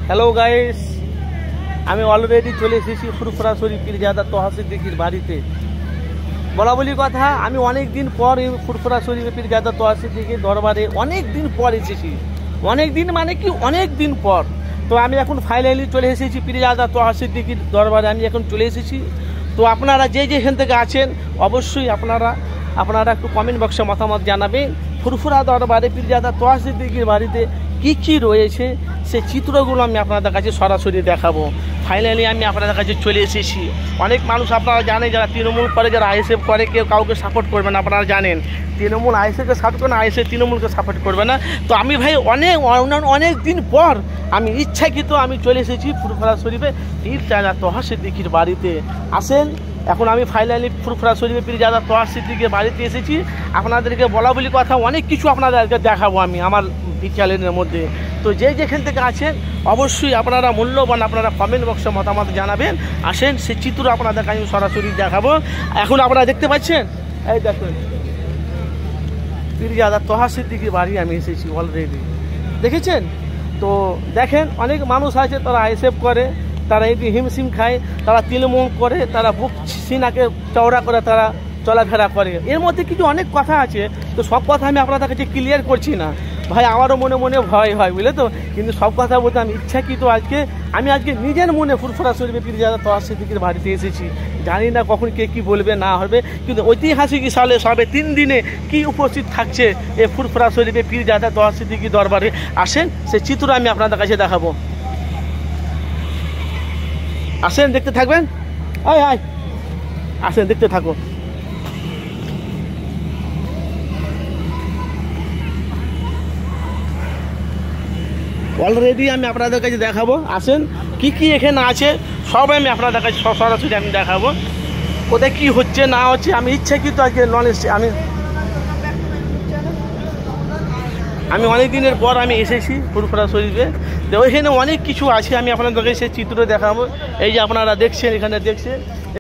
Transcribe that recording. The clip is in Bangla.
হ্যালো গাইস, আমি অলরেডি চলে এসেছি ফুরফুরা শরীফ পীরজাদা তোহা সিদ্দিকীর বাড়িতে। বলা বলি কথা, আমি অনেক দিন পর এই ফুরফুরা শরীফ পীরজাদা তোহা সিদ্দিকীর দরবারে অনেক দিন পর এসেছি। অনেক দিন মানে কি, অনেক দিন পর। তো আমি এখন ফাইনালি চলে এসেছি পীরজাদা তোহা সিদ্দিকীর দরবারে, আমি এখন চলে এসেছি। তো আপনারা যে যেখান থেকে আছেন অবশ্যই আপনারা একটু কমেন্ট বক্সে মতামত জানাবেন। ফুরফুরা দরবারে পীরজাদা তোহা সিদ্দিকীর বাড়িতে কী কী রয়েছে সেই চিত্রগুলো আমি আপনাদের কাছে সরাসরি দেখাবো। ফাইনালি আমি আপনাদের কাছে চলে এসেছি। অনেক মানুষ আপনারা জানেন যারা তৃণমূল করে, যারা আইএসএফ করে, কেউ কাউকে সাপোর্ট করবে না। আপনারা জানেন তৃণমূল আইএসএফকে সাপোর্ট করে না, আইএসএফ তৃণমূলকে সাপোর্ট করবে না। তো আমি ভাই অনেক দিন পর আমি ইচ্ছাকৃত আমি চলে এসেছি ফুরফুরা শরীফে পীরজাদা তোহা সিদ্দিকীর বাড়িতে। আসেন, এখন আমি ফাইনালি ফুরফুরা শরীফে পীরজাদা তোহা সিদ্দিকীর বাড়িতে এসেছি। আপনাদেরকে বলা বলি কথা অনেক কিছু আপনাদেরকে দেখাবো আমি আমার চ্যানেলের মধ্যে। তো যে যেখান থেকে আছেন অবশ্যই আপনারা মূল্যবান আপনারা কমেন্ট বক্সে মতামত জানাবেন। আসেন, সেই চিত্র আপনাদেরকে আমি সরাসরি দেখাবো। এখন আপনারা দেখতে পাচ্ছেন, এই দেখুন পীরজাদা তোহা সিদ্দিকীর বাড়ি আমি এসেছি অলরেডি, দেখেছেন? তো দেখেন, অনেক মানুষ আছে তারা আইএসএফ করে, তারা এই হিমশিম খায়, তারা তৃণমূল করে, তারা বুক সিনাকে চওড়া করে তারা চলাফেরা করে। এর মধ্যে কিছু অনেক কথা আছে, তো সব কথা আমি আপনাদের কাছে ক্লিয়ার করছি না ভাই, আমারও মনে মনে ভয় হয়, বুঝলে তো। কিন্তু সব কথা বলতে আমি ইচ্ছাকৃত আমি আজকে নিজের মনে ফুরফুরা শরীফে পীরজাদা তোহা সিদ্দিকীর বাড়িতে এসেছি। জানি না কখন কে কী বলবে না হবে, কিন্তু ঐতিহাসিক সালে সবে 3 দিনে কি উপস্থিত থাকছে এই ফুরফুরা শরীফে পীরজাদা তোহা সিদ্দিকীর দরবারে। আসেন, সেই চিত্র আমি আপনাদের কাছে দেখাবো। আসেন, দেখতে থাকবেন। আসেন, দেখতে থাকো। অলরেডি আমি আপনাদের কাছে দেখাবো। আসেন, কি কি এখানে আছে সব আমি আপনাদের কাছে সরাসরি আমি দেখাবো। কোথায় কি হচ্ছে না হচ্ছে আমি ইচ্ছাকৃত আজকে আমি অনেক দিনের পর আমি এসেছি ফুরফুরা শরীফে। তো ওইখানে অনেক কিছু আছে, আমি আপনাদেরকে সেই চিত্র দেখাবো। এই যে আপনারা দেখছেন, এখানে দেখছেন